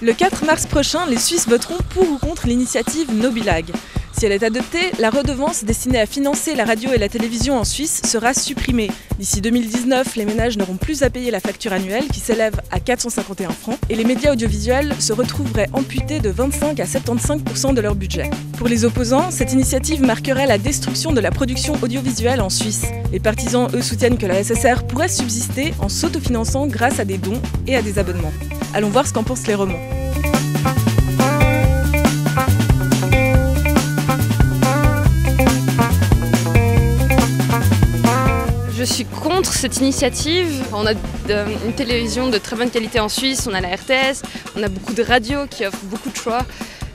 Le 4 mars prochain, les Suisses voteront pour ou contre l'initiative Nobilag. Si elle est adoptée, la redevance destinée à financer la radio et la télévision en Suisse sera supprimée. D'ici 2019, les ménages n'auront plus à payer la facture annuelle qui s'élève à 451 francs et les médias audiovisuels se retrouveraient amputés de 25 à 75% de leur budget. Pour les opposants, cette initiative marquerait la destruction de la production audiovisuelle en Suisse. Les partisans, eux, soutiennent que la SSR pourrait subsister en s'autofinançant grâce à des dons et à des abonnements. Allons voir ce qu'en pensent les romans. Je suis contre cette initiative. On a une télévision de très bonne qualité en Suisse, on a la RTS, on a beaucoup de radios qui offrent beaucoup de choix.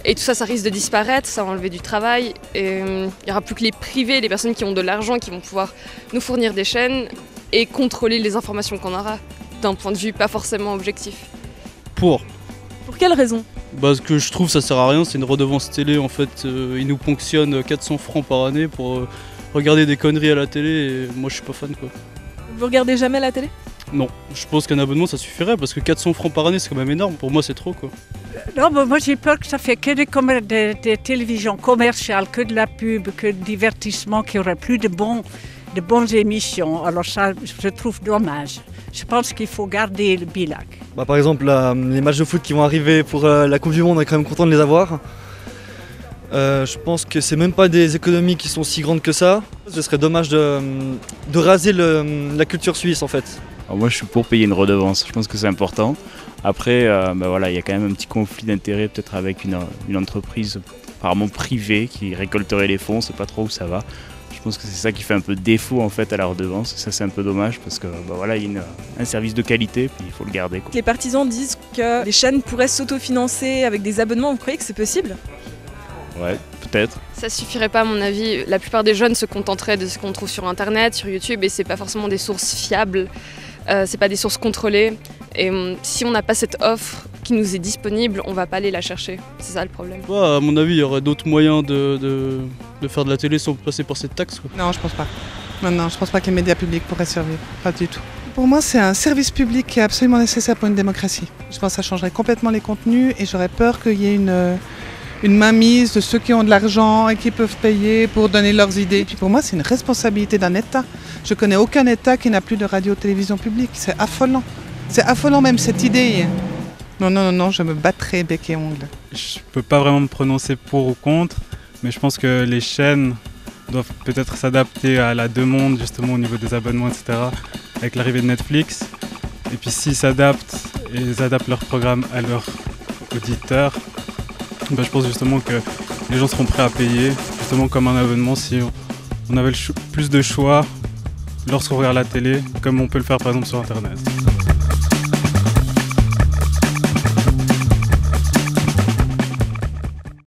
Et tout ça, ça risque de disparaître, ça va enlever du travail. Et il n'y aura plus que les privés, les personnes qui ont de l'argent, qui vont pouvoir nous fournir des chaînes et contrôler les informations qu'on aura, d'un point de vue pas forcément objectif. Pour quelle raison ? Parce que je trouve que ça sert à rien, c'est une redevance télé en fait. Ils nous ponctionnent 400 francs par année pour regarder des conneries à la télé et moi je suis pas fan quoi. Vous regardez jamais la télé ? Non, je pense qu'un abonnement ça suffirait parce que 400 francs par année c'est quand même énorme, pour moi c'est trop quoi. Non, mais moi j'ai peur que ça fait que des télévisions commerciales, que de la pub, que de divertissement, qu'il n'y aurait plus de bonnes émissions. Alors ça, je trouve dommage. Je pense qu'il faut garder le bilag. Par exemple, les matchs de foot qui vont arriver pour la Coupe du Monde, on est quand même content de les avoir. Je pense que c'est même pas des économies qui sont si grandes que ça. Ce serait dommage de raser la culture suisse en fait. Alors moi je suis pour payer une redevance, je pense que c'est important. Après, voilà, il y a quand même un petit conflit d'intérêt peut-être avec une entreprise apparemment privée qui récolterait les fonds, c'est pas trop où ça va. Je pense que c'est ça qui fait un peu défaut en fait à la redevance. Ça c'est un peu dommage parce que voilà, il y a un service de qualité puis il faut le garder quoi. Les partisans disent que les chaînes pourraient s'autofinancer avec des abonnements, vous croyez que c'est possible ? Ouais, peut-être. Ça suffirait pas à mon avis. La plupart des jeunes se contenteraient de ce qu'on trouve sur internet, sur YouTube, et c'est pas forcément des sources fiables, c'est pas des sources contrôlées. Et si on n'a pas cette offre qui nous est disponible, on va pas aller la chercher. C'est ça le problème. À mon avis, il y aurait d'autres moyens de faire de la télé sans passer par cette taxe quoi. Non, je pense pas. Non, je pense pas que les médias publics pourraient survivre. Pas du tout. Pour moi, c'est un service public qui est absolument nécessaire pour une démocratie. Je pense que ça changerait complètement les contenus et j'aurais peur qu'il y ait une mainmise de ceux qui ont de l'argent et qui peuvent payer pour donner leurs idées. Et puis pour moi, c'est une responsabilité d'un État. Je connais aucun État qui n'a plus de radio-télévision publique. C'est affolant. C'est affolant même cette idée. Non, je me battrai bec et ongle. Je peux pas vraiment me prononcer pour ou contre, mais je pense que les chaînes doivent peut-être s'adapter à la demande justement au niveau des abonnements, etc. avec l'arrivée de Netflix. Et puis s'ils s'adaptent et ils adaptent leur programme à leurs auditeurs, je pense justement que les gens seront prêts à payer, justement comme un abonnement si on avait plus de choix lorsqu'on regarde la télé, comme on peut le faire par exemple sur internet.